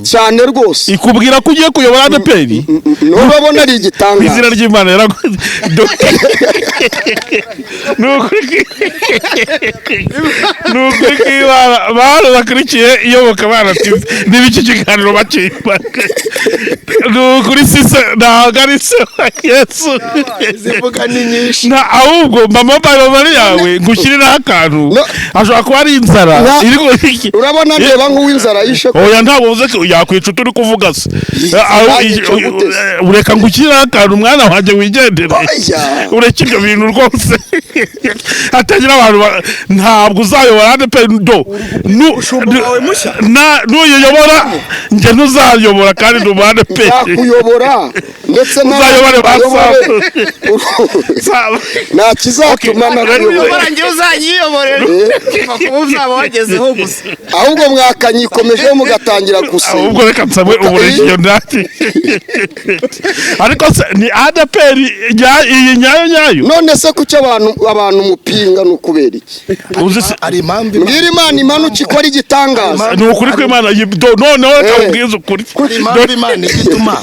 cyane rwose ikubwira ko ugiye kuyobora ADPR n'urabona ari igitanga izina ry'Imana yaraguze nuko bana bakurikiye iyoboka baratize n'ibiki kiganiro bakimba kuri sisa nagari se Yesu zivuga ni nyinshi na ahubwo mama bayobora yawe ngushyirira akantu ashobora kuba ari inzara urabona ndeba nk'uw'inzara yishe oya ntabwo uvuze ko yakwica turi kuvuga se ureka ngushyirira akantu umwana wanjye wigendere ureke ibyo bintu rwose hatagira abantu ntabwo uzayobora ADPR n'uyobora njye ntuzayobora kandi ni ADPR yakuyobora ndetse uzayobore basabu nta kizatuma nakuyobora njye uzanyiyoborera kuko uzaba wagezeho gusa ahubwo mwakanyikomejeho mugatangira gusa ahubwo reka nsabe uburegiyo ndati ariko ni ADPR iyi nyayo none se kuki abantu mupinga n'ukubera iki ari impamvu mbwira Imana imanuka ikora igitangaza ni ukuri ko Imana noneho kabwiza ukuri ari Imana igituma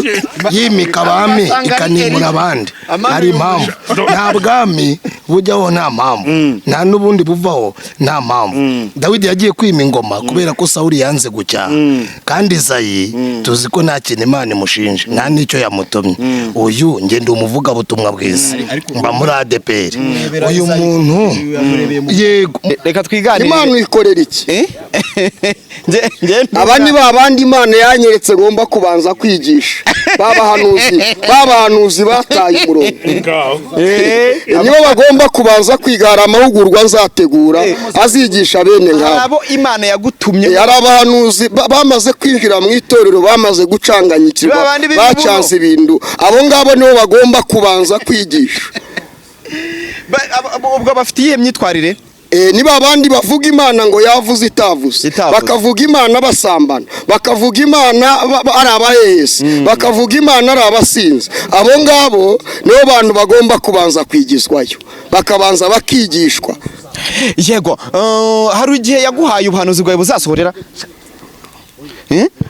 yimika abami ikanimura abandi ari impamvu nta bwami bujyaho nta mpamvu nta n'ubundi buvaho nta mpamvu Dawidi yagiye kwima ingoma kubera ko Sawuli yanze gucyaha kandi Izayi tuzi ko nta kintu Imana imushinja nta n'icyo yamutumye uyu ngende umuvuga butumwa bwiza mba muri ADPR uyu muntu yego reka twiganire Imana ikorera iki aba ni babandi Imana yanyeretse ngomba kubanza kwigisha babahanuzi bataye umurongo nibo bagomba kubanza kwigara amahugurwa nzategura azigisha bene nkabo Imana yagutumye yari abahanuzi bamaze kwinjira mu itorero bamaze gucanganyikirwa bacanze ibintu abo ngabo nibo bagomba kubanza kwigisha ubwo bafitiye imyitwarire niba abandi bavuga Imana ngo yavuze itavuze bakavuga Imana basambana bakavuga Imana ari abahehesi bakavuga Imana ari abasinzi abo ngabo nibo bantu bagomba kubanza kwigizwayo bakabanza bakigishwa yego hari igihe yaguhaye ubuhanuzi bwawe buzasohorera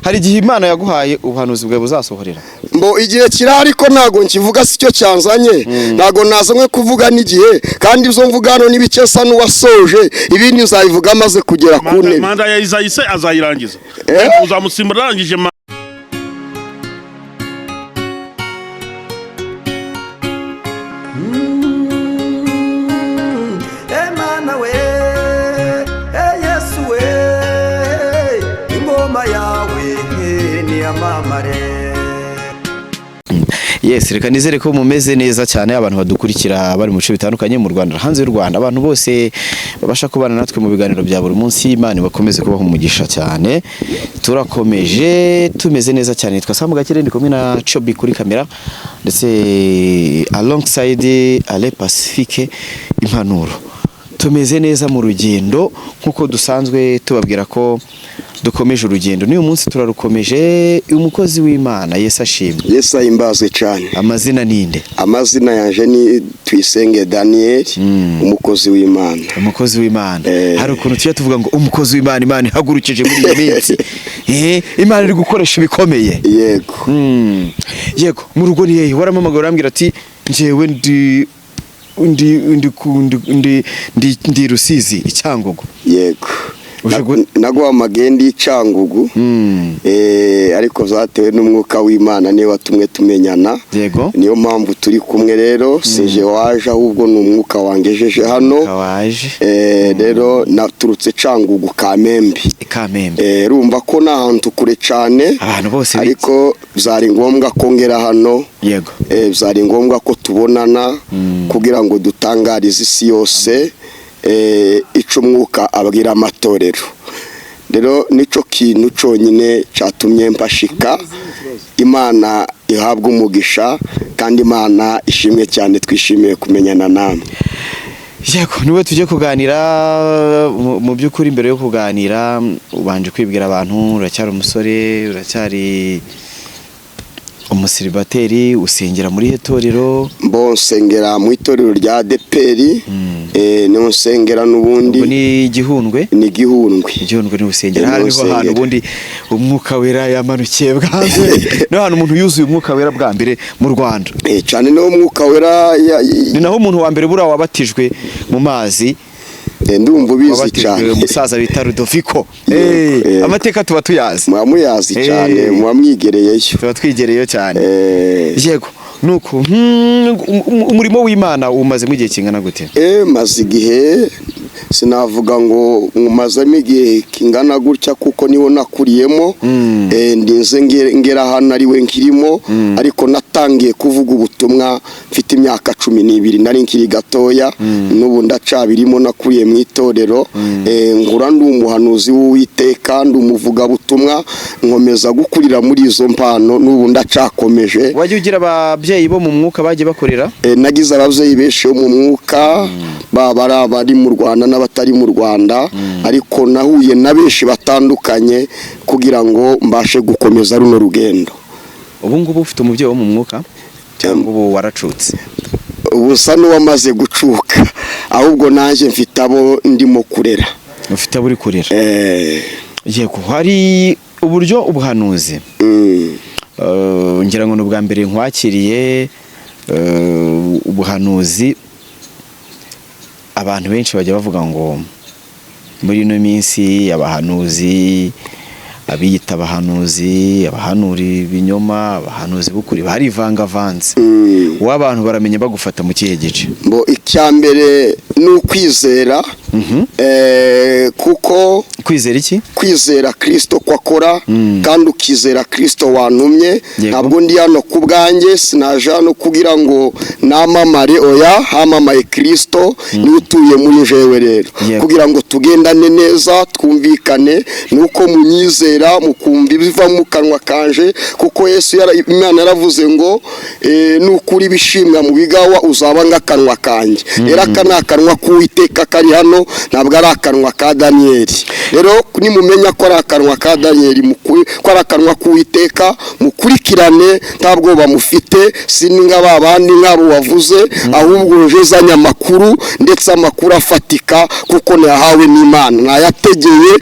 hari igihe Imana yaguhaye ubuhanuzi bwawe buzasohorera mbo igihe kirahari ko ntago nkivuga sicyo cyanzanye ntago nazanywe kuvuga n'igihe kandi ibyo mvuga hano n'ibikesa n'uwasoje ibindi uzabivuga amaze kugera ku ntebe manda ya Izayi se azayirangiza uzamusimbura arangije Emana we Yesu we ingoma yawe ni amamare. Yes, reka nizere ko mumeze neza cyane abantu badukurikira bari mu bice bitandukanye mu Rwanda hanze y'u Rwanda abantu bose babasha kubana natwe mu biganiro bya buri munsi Imana bakomeze kubaho umugisha cyane turakomeje tumeze neza cyane twasamu gakire ndi kumwe na Chobi kuri kamera ndetse alongside Ale Pacifique impanuro tumeze neza mu rugendo nkuko dusanzwe tubabwira ko dukomeje urugendo n'uyu munsi turarukomeje umukozi w'Imana Yesu ashimwe Yesu ahimbazwe cyane amazina ninde amazina yanje ni Tuyisenge Daniel umukozi w'Imana hari ukuntu tujya tuvuga ngo umukozi w'Imana Imana ihagurukije muri iyi minsi Imana iri gukoresha ibikomeye yego mu rugo ni hehe waramamagara urambwira ati njyewe ndi Rusizi icyangugu yego naguha amagendi y'icyangugu ariko zatewe n'umwuka w'Imana niwe watumwe tumenyana niyo mpamvu turi kumwe rero sije waje ahubwo ni umwuka wangejeje hano rero naturutse Cyangugu Kamembe rumva ko n'ahantu kure cyane ariko byari ngombwa ko ngera hano byari ngombwa ko tubonana kugira ngo dutangarize isi yose ico mwuka abwira amatorero rero nico kintu cyonyine cyatumye mpashika Imana ihabwa umugisha kandi Imana ishimwe cyane twishimiye kumenyana namwe yego niwe tujye kuganira mu by'ukuri mbere yo kuganira ubanje kwibwira abantu uracyari umusore uracyari umusiribateri usengera muri itorero? Nsengera mu itorero rya ADEPR, niho nsengera n'ubundi. Ni Gihundwe? Ni Gihundwe. Igihundwe ni usengera. Hari niho hantu ubundi umwuka wera yamanukiye bwa mbere. No hantu umuntu yuzuye umwuka wera bwa mbere mu Rwanda. Cyane no umwuka wera ni naho umuntu wa mbere bura wabatijwe mu mazi. Ndumva ubizi cyane. Umusaza bita Rudoviko. Amateka tuba tuyazi. Muyazi cyane, mwamwigereyeyo. Tuba twigereyeyo cyane. Yego. Nuko umurimo w'Imana umaze mu gihe kingana gute? Maze igihe, sinavuga ngo umazemo igihe kingana gutya kuko niho nakuriyemo. Ndinze ngera hano ari we nkirimo, ariko natangiye kuvuga ubutumwa mfite imyaka 12, nari nkiri gatoya. N'ubu ndacabirimo, nakuriye mu itorero. Ngura ndi umuhanuzi w'Uwiteka, ndi umuvuga butumwa, nkomeza gukurira muri izo mpano, n'ubu ndacakomeje. Wajye ugira ababyeyi bo mu mwuka bagiye bakorera? Nagize ababyeyi benshi bo mu mwuka, baba bari mu Rwanda n'abatari mu Rwanda, ariko nahuye na benshi batandukanye kugira ngo mbashe gukomeza runo rugendo. Ubu ngubu ufite umubyeyi wo mu mwuka cyangwa ubu waracutse? Ubusa n'uwamaze gucuka, ahubwo naje mfite abo ndimo kurera. Ufite abo uri kurera? Yego. Hari uburyo ubuhanuzi ngira ngo n'ubwa mbere nkwakiriye ubuhanuzi. Abantu benshi bajya bavuga ngo muri ino minsi abahanuzi, abiyita abahanuzi, abahanuri ibinyoma, abahanuzi bukuri barivangavanze. W'abantu baramenya bagufata mu kihe gice? Icyambere ni ukwizera. Kuko kwizera iki? Kwizera Kristo ko akora, kandi ukizera Kristo wantumye. Ntabwo ndi hano ku bwanjye, sinaje hano kugira ngo namamare, oya, hamamaye Kristo niwe utuye muri jewe rero. Kugira ngo tugendane neza, twumvikane, nuko munyizera mukumva ibiva mu kanwa kanje, kuko Yesu Imana yaravuze ngo nukuri bishimwa mu bigawa uzaba ngakanwa kanje. Era kana kanwa k'Uwiteka kari hano, ntabwo ari akanwa ka Danieli. Rero nimumenya ko ari akanwa ka Danieli, mukuri ko ari akanwa k'Uwiteka, mukurikirane, ntabwo bamufite sininga babandi nk'abo wavuze, ahubwo ujezanye amakuru, ndetse amakuru afatika, kuko nahawe n'Imana. Nayategeye,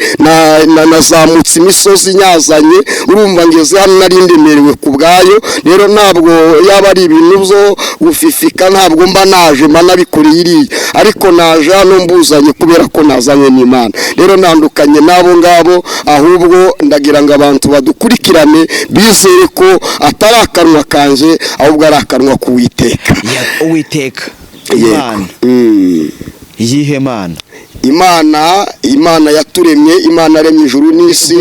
nazamutse imisozi nyazanye, urumva ngeze hano nari ndemerewe ku bwayo. Rero ntabwo yaba ari ibintu byo gufifika, ntabwo mba naje manabikoreye iriya, ariko naje hano mbuzanye kubera ko nazanye n'Imana. Rero nandukanye n'abo ngabo, ahubwo ndagira ngo abantu badukurikirane bizere ko atari akanwa kanje, ahubwo ari akanwa k'Uwiteka. Uwiteka Imana. Yihe Mana? Imana yaturemye, Imana yaremye ijuru n'isi,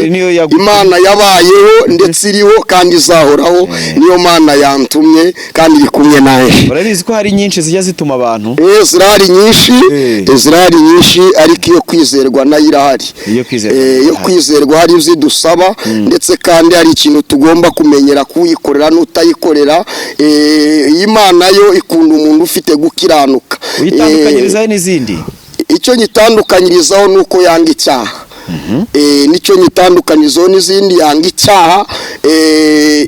Imana yabayeho ndetse iriho kandi izahoraho. Niyo Mana yantumye kandi iri kumwe naje. Urabizi ko hari nyinshi zijya zituma abantu? Zirahari nyinshi, ariko iyo kwizerwa nayo irahari. Iyo kwizerwa hari izidusaba, ndetse kandi hari ikintu tugomba kumenyera kuyikorera n'utayikorera. Imana yo ikunda umuntu ufite gukiranuka. Uyitandukanyirizaho n'izindi? Icyo nyitandukanyirizaho nuko yanga icyaha. Nicyo nyitandukanyirizaho n'izindi, yanga icyaha,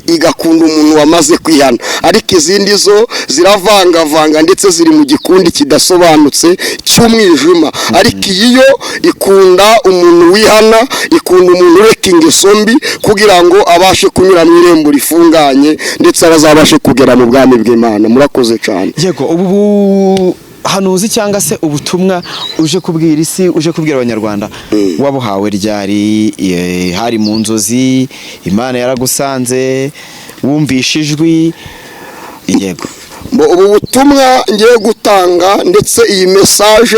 igakunda umuntu wamaze kwihana. Ariko izindi zo ziravangavanga, ndetse ziri mu gikundi kidasobanutse cy'umwijima. Ariko iyo ikunda umuntu wihana, ikunda umuntu ureka ingeso mbi, kugira ngo abashe kunyura mu irembo rifunganye, ndetse abazabashe kugera mu bwami bw'Imana. Murakoze cyane. Yego. Ubu hanuzi cyangwa se ubutumwa uje kubwira isi, uje kubwira abanyarwanda, wabuhawe ryari? Hari mu nzozi? Imana yaragusanze? Wumvishe ijwi? Yego. Ubu butumwa ngiye gutanga, ndetse iyi message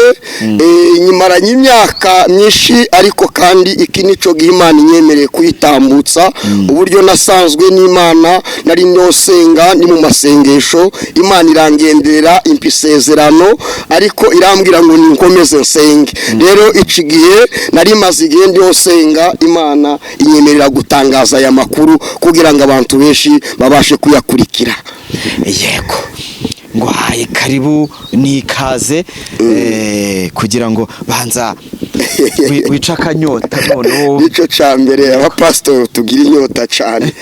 nyimaranye imyaka myinshi, ariko kandi iki nico Imana inyemereye kuyitambutsa. Uburyo nasanzwe n'Imana, nari nosenga ni mu masengesho, Imana irangenderera impisezerano, ariko irambwira ngo ninkomeze nsenge. Rero iki gihe nari maze igihe ndi osenga, Imana inyemerera gutangaza aya makuru kugira ngo abantu benshi babashe kuyakurikira. Yego. Ngo haye karibu nikaze, kugira ngo banza wica akanyota. Noneho nico cyambere abapastor tugira inyota cyane.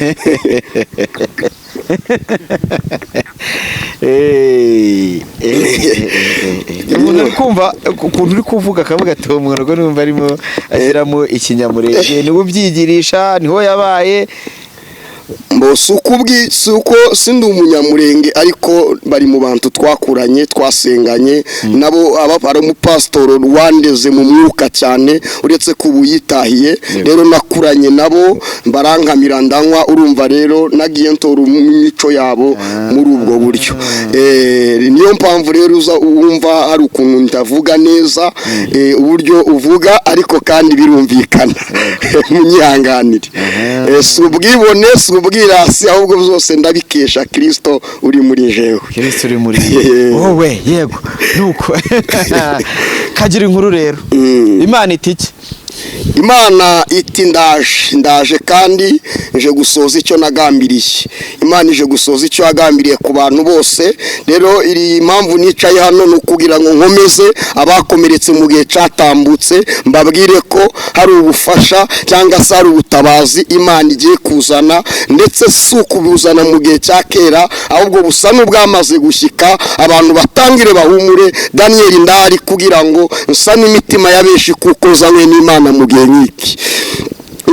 umuntu ari kumva ukuntu uri kuvuga akavuga ati uwo muntu ngo numva arimo ashyiramo ikinyamurenge niwe ubyigirisha niho yabaye suko sindi umunyamurenge ariko bari mu bantu twakuranye twasenganye nabo ari umupasitoro wandeze mu mwuka cyane uretse kubu yitahiye rero nakuranye nabo barankamira ndanywa urumva rero nagiye ntora imico yabo muri ubwo buryo niyo mpamvu rero uza wumva hari ukuntu ndavuga neza uburyo uvuga ariko kandi birumvikana munyihanganire subwibone ubwirasi ahubwo byose ndabikesha Kristo uri muri jewe. Kristo uri muri wowe yego nuko kagira inkuru rero Imana itiki Imana iti ndaje kandi nje gusoza icyo nagambiriye. Imana ije gusoza icyo yagambiriye ku bantu bose. Rero iri impamvu nicaye hano no kugira ngo nkomeze abakomeretse mu gihe catambutse mbabwire ko hari ubufasha cyangwa se hari ubutabazi Imana igiye kuzana ndetse sukubuzana mu gihe cya kera ahubwo busa n'ubwamaze gushyika abantu batangire bahumure. Daniel ndari kugira ngo nsa n'imitima yabeshi kuko zawe n'Imana mu gihe nk'iki.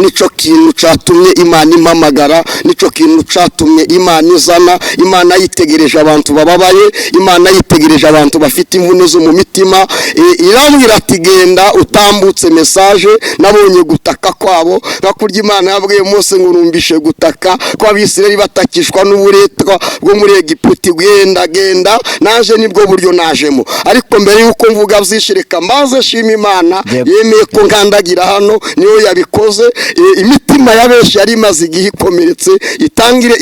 Nico kintu catumye Imana impamagara, nico kintu catumye Imana izana. Imana yitegereje abantu bababaye, Imana yitegereje abantu bafite imvune zo mu mitima. Irambwira ati genda utambutse message nabonye gutaka kwabo gakurya. Imana yabwiye Mose ngo urumbishe gutaka kwa Abisirayeli batakishwa n'uburetwa bwo muri Egiputi. Genda naje nibwo buryo najemo. Ariko mbere yuko mvuga byishireka mbaze shima Imana yemeye ko nkandagira hano niyo yabikoze. Imitima yabeshi yari imaze igihe ikomeretse itangire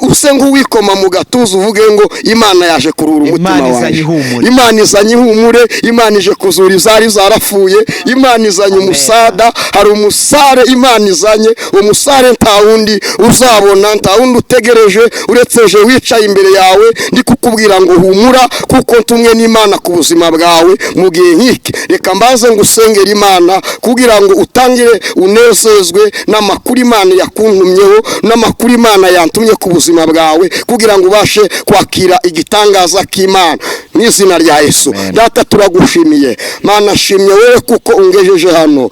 usenga uwikoma mu gatuza uvuge ngo Imana yaje kurura umutima wawe. Imana izanye ihumure, Imana ije kuzura izari zarafuye, Imana izanye umusada. Hari umusare Imana izanye, umusare nta wundi uzabona, nta wundi utegereje uretse je wicaye imbere yawe ndi kukubwira ngo humura kuko ntumwe n'Imana ku buzima bwawe mu gihe nk'iki. Reka mbaze ngo usengera Imana kugira ngo utangire unezezwe n'amakuru Imana yakuntumyeho n'amakuru Imana yantumye ku buzima bwawe kugira ngo ubashe kwakira igitangaza k'Imana mu izina rya Yesu. Data turagushimiye Mana, shimye wewe kuko ungejeje hano.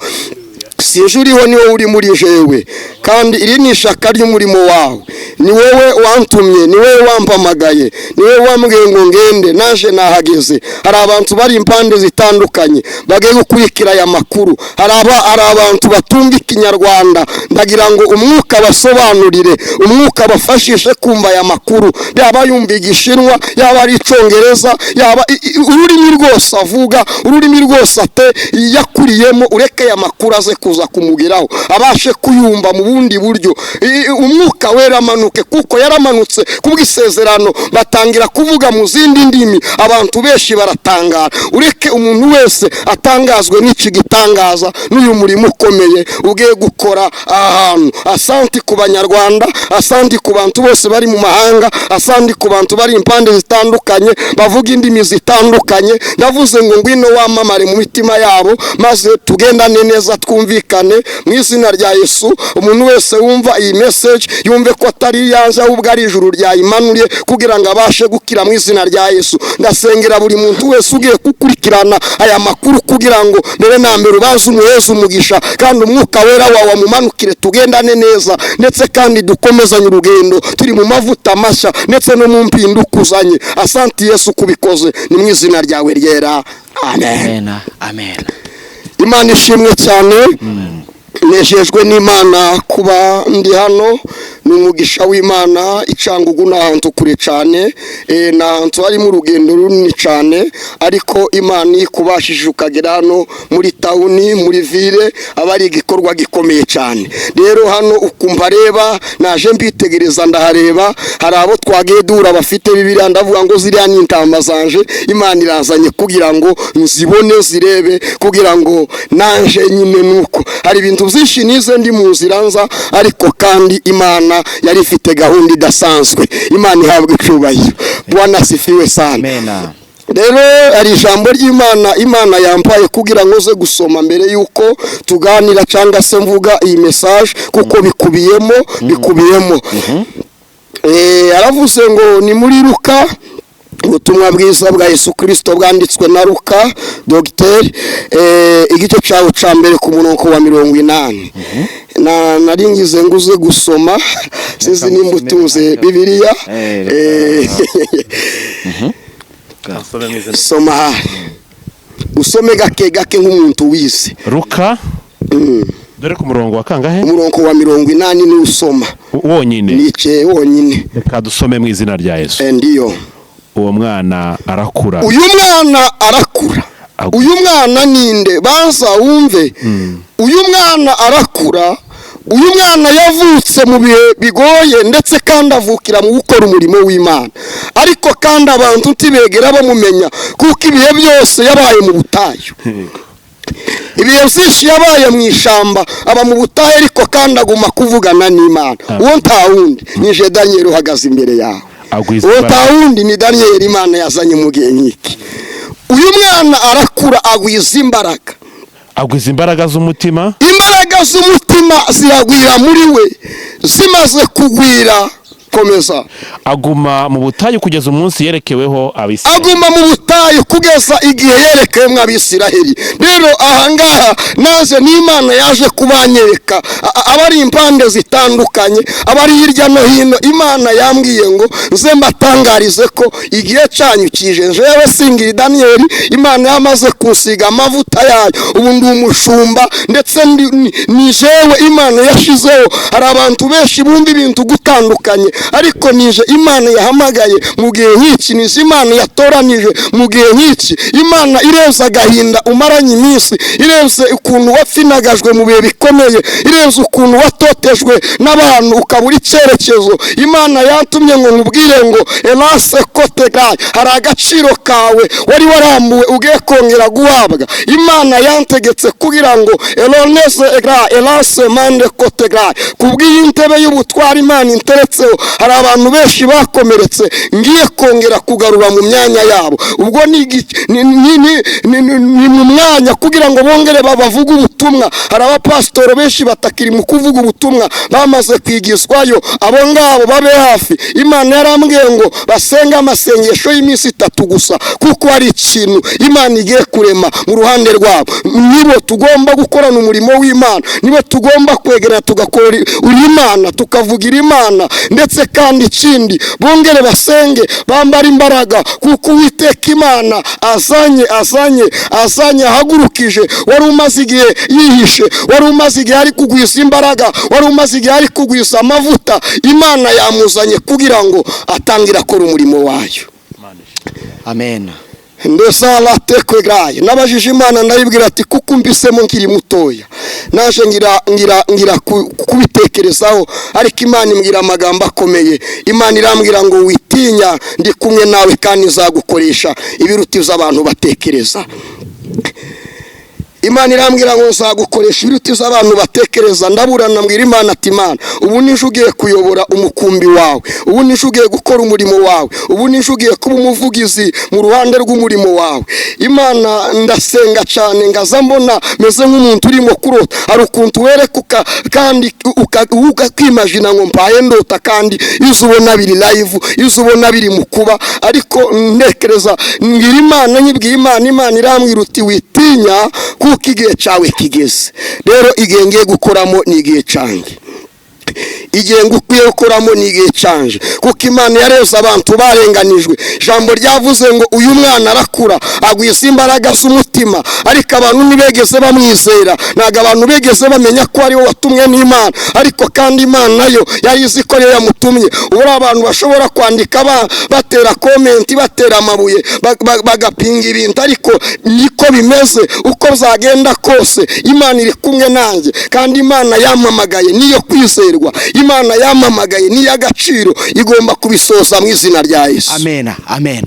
Sinje uriho ni wowe uri muri jewe kandi iri ni ishaka ry'umurimo wawe. Ni wowe wantumye, ni wowe wampamagaye, ni wowe wambwiye ngo ngende naje nahageze. Hari abantu bari impande zitandukanye bagiye gukurikira aya makuru. Hari abantu batumva Ikinyarwanda, ndagira ngo umwuka basobanurire, umwuka bafashishe kumva aya makuru. Yaba yumva Igishinwa, yaba ari Icongereza, yaba ururimi rwose avuga, ururimi rwose yakuriyemo, ureke aya makuru aze kuza kumugeraho abashe kuyumva mu bundi buryo. Umwuka wera amanuke kuko yaramanutse kubw'isezerano batangira kuvuga mu zindi ndimi, abantu benshi baratangara. Ureke umuntu wese atangazwe n'iki gitangaza n'uyu murimo ukomeye ugiye gukora ahantu. Asanti ku Banyarwanda, asanti ku bantu bose bari mu mahanga, asanti ku bantu bari impande zitandukanye bavuga indimi zitandukanye. Ndavuze ngo ngwino wamamare mu mitima yabo maze tugendane neza twumvikane mu izina rya Yesu. Umuntu wese wumva iyi message yumve ko atari yanze ahubwo ari ijuru ryayimanuriye kugira ngo abashe gukira mu izina rya Yesu. Ndasengera buri muntu wese ugiye kukurikirana aya makuru kugira ngo mbere na mbere ubaze umuheza umugisha kandi umwuka wera wawe mumanukire tugendane neza ndetse kandi dukomezanye urugendo turi mu mavuta mashya ndetse no mu mpindukuzanye. Asanti Yesu kubikoze ni mu izina ryawe ryera. Amen. Amen. Imana ishimwe cyane. Nejejwe n'Imana kuba ndi hano. Ni umugisha w'Imana. Icangugu n'ahantu kure cyane, n'ahantu hari mu rugendo runini cyane, ariko Imana ikubashije ukagera hano muri tawuni muri ville aba ari igikorwa gikomeye cyane. Rero hano ukumva reba naje mbitegereza ndahareba, hari abo twagiye dura bafite Bibiliya ndavuga ngo ziriya ni intama zanje Imana irazanye kugira ngo nzibone zirebe kugira ngo nanje nyine nuko hari ibintu byinshi nize ndi mu nzira nza, ariko kandi Imana yari ifite gahunda idasanzwe. Imana ihabwe icyubahiro. Bwana asifiwe sana. Amen. Rero ari ijambo ry'Imana Imana yampaye kugira ngo ze gusoma mbere yuko tuganira cyangwa se mvuga iyi message kuko bikubiyemo. aravuze ngo ni muri Luka, ubutumwa bwiza bwa Yesu Kristo bwanditswe na Luka dogiteri, igice cyawo cya mbere ku murongo wa 80. Nari ngize nguze gusoma sinzi nimba utuze Bibiliya. Soma usome gake gake nk'umuntu wize Luka dore ku murongo wa kangahe? Umurongo wa 80 ni usoma wonyine. Nice wonyine. Reka dusome mu izina rya Yesu. Ndiyo. Uwo mwana arakura. Uyu mwana arakura. Uyu mwana ninde? Banza wumve. Uyu mwana arakura. Uyu mwana yavutse mu bihe bigoye ndetse kandi avukira mu gukora umurimo w'Imana, ariko kandi abantu ntibegera bamumenya kuko ibihe byose yabaye mu butayu. Ibihe byinshi yabaye mu ishamba, aba mu butayu, ariko kandi aguma kuvugana n'Imana. Uwo nta wundi ni Daniel uhagaze imbere yawe. Uwo nta wundi ni Daniel Imana yazanye mu gihe nk'iki. Uyu mwana arakura, agwiza imbaraga. Agwiza imbaraga z'umutima. Imbaraga z'umutima ziragwira muri we, zimaze kugwira. Komeza. Aguma mu butayu kugeza umunsi yerekeweho Abisirayeli. Aguma mu butayu kugeza igihe yerekewemo Abisirayeli. Rero ahangaha naze n'Imana yaje kubanyereka abari impande zitandukanye, abari hirya no hino. Imana yambwiye ngo nze mbatangarize ko igihe cyanyu kije. Jewe singiri Daniel, Imana yamaze kunsiga amavuta yayo. Ubu ndi umushumba ndetse ni jewe Imana yashizeho. Hari abantu benshi bumva ibintu gutandukanye, ariko nije Imana yahamagaye mu gihe nk'iki, nije Imana yatoranije mu gihe nk'iki. Imana ireza agahinda umaranye iminsi, ireze ukuntu wapfinagajwe mu bihe bikomeye, ireze ukuntu watotejwe n'abantu ukabura icyerekezo. Imana yatumye ngo nkubwire ngo elase kotegaye, hari agaciro kawe wari warambuwe ugiye kongera guhabwa. Imana yantegetse kugira ngo elonese elase mande kotegaye, kubw'iyi ntebe y'ubutwari Imana interetseho, hari abantu benshi bakomeretse ngiye kongera kugarura mu myanya yabo. Ubwo ni mu mwanya kugira ngo bongere bavuge ubutumwa. Hari abapasitoro benshi batakiri mu kuvuga ubutumwa, bamaze kwigizwayo. Abo ngabo babe hafi. Imana yarambwiye ngo basenga amasengesho y'iminsi 3 gusa, kuko hari ikintu Imana igiye kurema mu ruhande rwabo. Nibo tugomba gukorana umurimo w'Imana, nibo tugomba kwegera tugakora Imana, tukavugira Imana. Ndetse kandi ikindi bongere basenge, bambara imbaraga, kuko Uwiteka Imana azanye ahagurukije. Wari umaze igihe yihishe, wari umaze igihe ari kugwiza imbaraga, wari umaze igihe ari kugwiza amavuta. Imana yamuzanye kugira ngo atangira akora umurimo wayo. Amen. Ndesala tekwegaye nabajije Imana ndayibwira ati kuko mbisemo nkiri mutoya, naje ngira kubitekerezaho, ariko Imana imbwira amagambo akomeye. Imana irambwira ngo witinya, ndi kumwe nawe kandi nzagukoresha ibirutiza abantu batekereza. Imana irambwira ngo nzagukoresha ibirutiza abantu batekereza. Ndaburana mbwira Imana ati Imana, ubu nije ugiye kuyobora umukumbi wawe, ubu nije ugiye gukora umurimo wawe, ubu nije ugiye kuba umuvugizi mu ruhande rw'umurimo wawe. Imana ndasenga cyane, ngaza mbona meze nk'umuntu urimo kurota. Hari ukuntu wereka kandi ukakimagina ngo mpaye ndota, kandi izo ubona biri live, izo ubona biri mu kuba. Ariko ntekereza ngira Imana, nyibwiye Imana irambwira uti witinya, kuko igihe cyawe kigeze. Rero igihe ngiye gukoramo ni igihe cyanjye, igihe ngukwiye gukoramo ni igihe canje, kuko Imana yareze abantu barenganijwe. Jambo ryavuze ngo uyu mwana arakura, agwiza imbaraga z'umutima, ariko abantu ntibegeze bamwizera. Ntago abantu begeze bamenya ko ari we watumwe n'Imana, ariko kandi Imana nayo yari izi ko ariyo yamutumye. Ubura abantu bashobora kwandika batera komenti, batera amabuye, bagapinga ibintu, ariko niko bimeze. Uko zagenda kose Imana iri kumwe nanjye, kandi Imana yampamagaye niyo kwizerwa. Imana yampamagaye ni y'agaciro, igomba kubisoza mu izina rya Yesu. Amen. Amen.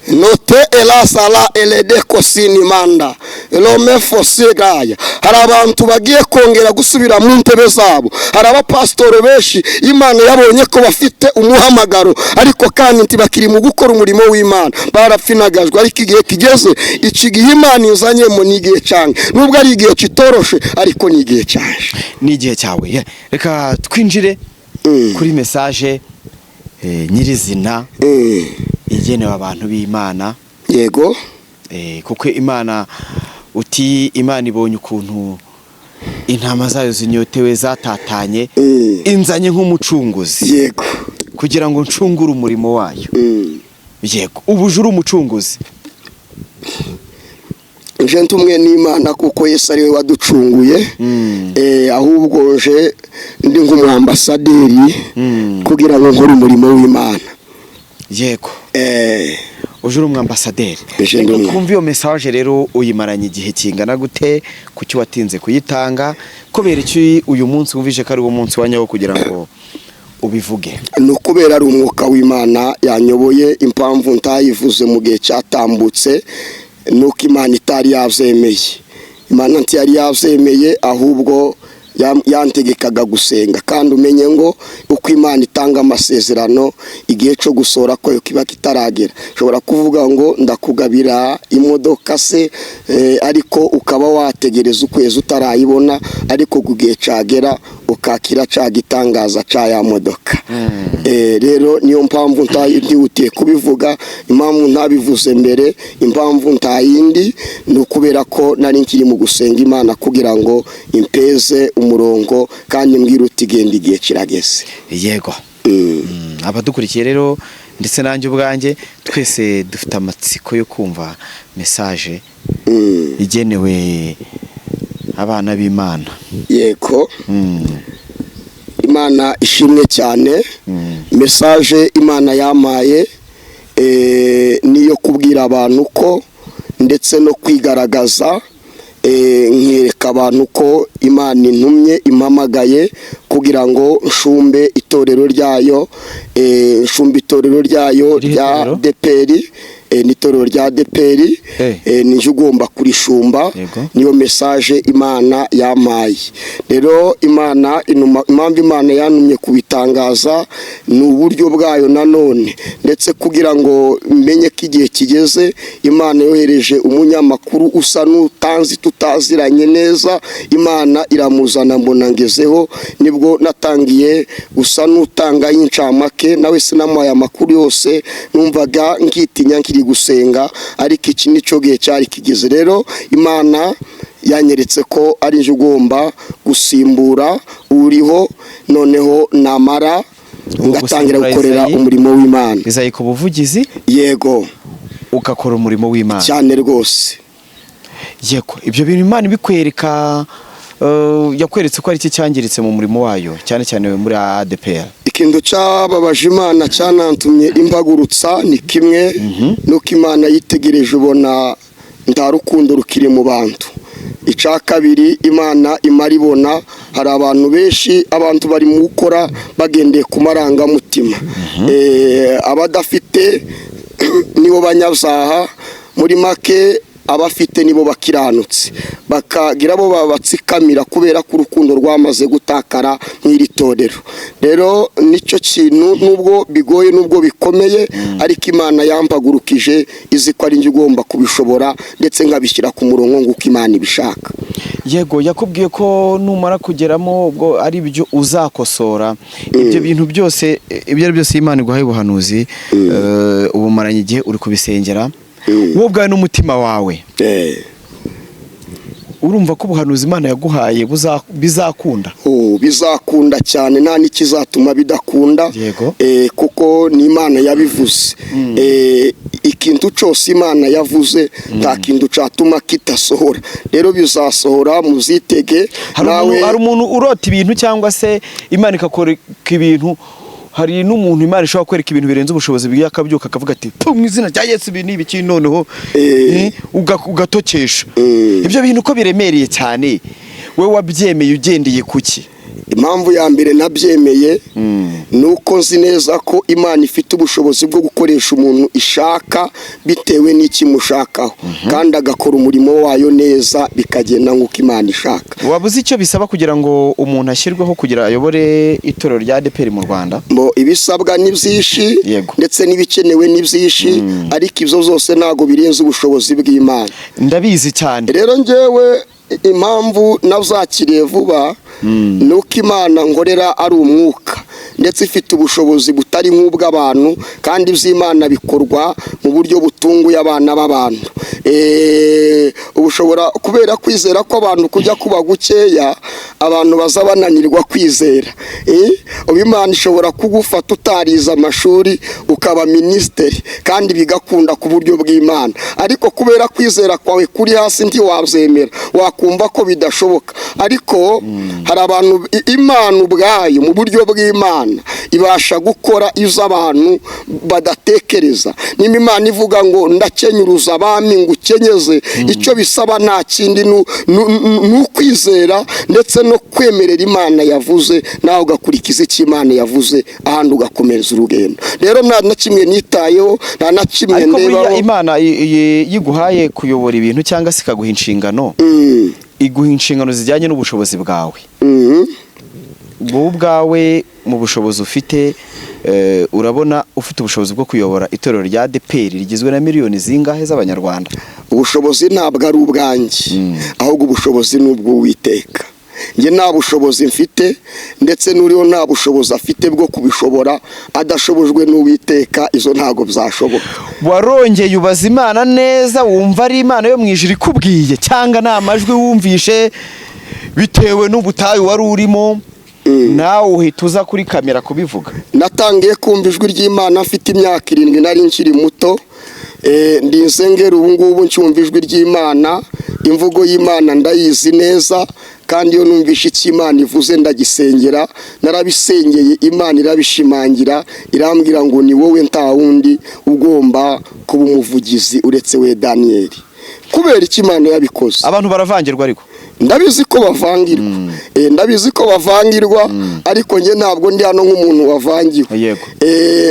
Note elasala eledeko sinimanda elome fosigaya. Hari abantu bagiye kongera gusubira mu ntebe zabo. Hari abapasitoro benshi Imana yabonye ko bafite umuhamagaro, ariko kandi ntibakiri mu gukora umurimo w'Imana, barapfinagajwe. Ariko igihe kigeze, iki gihe Imana izanyemo ni igihe cyanjye, nubwo ari igihe kitoroshe, ariko ni igihe cyaje, ni igihe cyawe. Reka twinjire kuri message nyirizina igenewe abantu b'Imana. Yego. Kuko Imana uti Imana ibonye ukuntu intama zayo zinyotewe zatatanye inzanye nk'umucunguzi. Yego. Kugira ngo ncungure umurimo wayo. Yego. Ubujuru umucunguzi. Je ntumwe n'Imana kuko Yesu ari we waducunguye. Ahubwo je ndi nk'umwambasaderi kugira ngo nkore umurimo w'Imana. Yego. Ujuru umwambasaderi. Kumva iyo message rero uyimaranye igihe kingana gute, kuki watinze kuyitanga, kubera iki uyu munsi wumvije ko ari wo munsi wanyawo kugira ngo ubivuge? No kubera ari umwuka w'Imana yanyoboye, impamvu ntayivuze mu gihe cyatambutse nuko Imana itari yavyemeye. Imana ntiyari yavyemeye, ahubwo yantegekaga gusenga. Kandi umenye ngo uko Imana itanga amasezerano igihe cyo gusora ko kiba kitaragera. Shobora kuvuga ngo ndakugabira imodoka se, ariko ukaba wategereza ukwezi utarayibona, ariko kugihe cagera ukakira cagitangaza ca ya modoka. Rero niyo mpamvu ntihutiye kubivuga. Impamvu ntabivuze mbere, impamvu ntayindi ni ukubera ko nari nkiri mu gusenga Imana kugira ngo impeze umurongo kandi mbwira uti genda igihe kirageze. Yego. Abadukurikiye rero ndetse nanjye ubwanjye twese dufite amatsiko yo kumva message igenewe abana b'Imana. Yego. Imana ishimwe cyane. Message Imana yamaye niyo kubwira abantu ko ndetse no kwigaragaza, nkwereka abantu ko Imana intumye impamagaye kugira ngo nshumbe itorero ryayo, rya Deperi. N'itorero rya Deperi nije ugomba kurishumba. Niyo message Imana yamaye. Rero impamvu Imana yantumye kubitangaza ni uburyo bwayo nanone, ndetse kugira ngo menye ko igihe kigeze. Imana yohereje umunyamakuru usa n'utanzi tutaziranye neza, Imana iramuzana mbona ngezeho, nibwo natangiye gusa n'utanga y'incamake, nawe sinamuhaye amakuru yose, numvaga nkitinya nkiri gusenga, ariko iki nico gihe cyari kigeze. Rero Imana yanyeretse ko ari nje ugomba gusimbura uriho, noneho namara ngatangira gukorera umurimo w'Imana. Bizaye ku buvugizi. Yego. Ukakora umurimo w'Imana cyane rwose. Yego. Ibyo bintu Imana bikwereka, yakweretse ko ari iki cyangiritse mu murimo wayo, cyane cyane muri ADPR? Ikintu cyababaje Imana cyanantumye imbagurutsa ni kimwe nuko Imana yitegereje ubona nta rukundo rukiri mu bantu. Icya kabiri, Imana imara ibona hari abantu benshi, abantu bari mu gukora bagendeye ku marangamutima. Abadafite nibo banyabyaha, muri make abafite nibo bakiranutse, bakagira bo babatsikamira kubera ko urukundo rwamaze gutakara mw'iri torero. Rero nicyo kintu nubwo bigoye nubwo bikomeye, ariko Imana yampagurukije izi ko ari nje ugomba kubishobora, ndetse nkabishyira ku murongo nguko Imana ibishaka. Yego. Yakubwiye ko numara kugeramo ubwo ari byo uzakosora ibyo bintu byose, ibyo ari byose Imana iguhaye ubuhanuzi, ubumaranye igihe uri kubisengera wowe ubwawe n'umutima wawe. Urumva ko ubuhanuzi Imana yaguhaye bizakunda? Bizakunda cyane, nta n'ikizatuma bidakunda. Kuko ni Imana yabivuze. Ikintu cyose Imana yavuze nta kintu cyatuma kitasohora. Rero bizasohora, muzitege. Hari umuntu urota ibintu cyangwa se Imana ikakora ibintu, hari n'umuntu Imana ishobora kwereka ibintu birenze ubushobozi bw'akabyuka akavuga ati mu izina rya Yesu ibi n'ibiki, noneho ugatokesha. Ibyo bintu ko biremereye cyane, we wabyemeye ugendeye kuki? Impamvu ya mbere nabyemeye nuko nzi neza ko Imana ifite ubushobozi bwo gukoresha umuntu ishaka bitewe n'iki mushakaho, kandi agakora umurimo wayo neza bikagenda nk'uko Imana ishaka. Wabuze icyo bisaba kugira ngo umuntu ashyirweho kugira ayobore itorero rya ADPR mu Rwanda? Ibisabwa ni byinshi ndetse n'ibikenewe ni byinshi, ariko ibyo zose ntago birenze ubushobozi bw'Imana. Ndabizi cyane. Rero njyewe impamvu nazakiriye vuba nuko Imana ngorera ari umwuka, ndetse ifite ubushobozi butari nk'ubw'abantu, kandi iby'Imana bikorwa mu buryo butunguye abana b'abantu. Ubushobora kubera kwizera ko abantu kujya kuba gukeya, abantu baza bananirwa kwizera. Imana ishobora kugufata utarize amashuri ukaba minisitiri kandi bigakunda ku buryo bw'Imana, ariko kubera kwizera kwawe kuri hasi ntiwabyemera, wakumva ko bidashoboka. Ariko hari abantu Imana ubwayo mu buryo bw'Imana ibasha gukora izo abantu badatekereza. Nimba Imana ivuga ngo ndakenyuruza abami ngo ukenyeze, icyo bisaba nta kindi ni ukwizera ndetse no kwemerera Imana yavuze, nawe ugakurikiza icyo Imana yavuze, ahandi ugakomeza urugendo. Rero nta na kimwe nitayeho, nta na kimwe ndebaho. Ariko Imana yiguhaye kuyobora ibintu cyangwa se ikaguha inshingano, iguha inshingano zijyanye n'ubushobozi bwawe. Wowe ubwawe mu bushobozi ufite, urabona ufite ubushobozi bwo kuyobora itorero rya ADEPR rigizwe na miliyoni zingahe z'abanyarwanda? Ubushobozi ntabwo ari ubwanjye, ahubwo ubushobozi ni ubw'Uwiteka. Njye nta bushobozi mfite, ndetse n'uriho nta bushobozi afite bwo kubishobora, adashobojwe n'Uwiteka izo ntago byashoboka. Warongeye ubaza Imana neza, wumva ari Imana yo mu ijuru ikubwiye, cyangwa ni amajwi wumvishe bitewe n'ubutayu wari urimo nawe uhita uza kuri kamera kubivuga? Natangiye kumva ijwi ry'Imana mfite imyaka 7, nari nkiri muto. Ndi insengero ubu ngubu ncyumva ijwi ry'Imana, imvugo y'Imana ndayizi neza, kandi iyo numvishe icyo Imana ivuze ndagisengera. Narabisengeye, Imana irabishimangira, irambwira ngo ni wowe nta wundi ugomba kuba umuvugizi uretse we Daniel. Kubera icyo Imana yabikoze. Abantu baravangirwa ariko ndabizi ko bavangirwa, ndabizi ko bavangirwa, ariko njye ntabwo ndi hano nk'umuntu wavangiwe.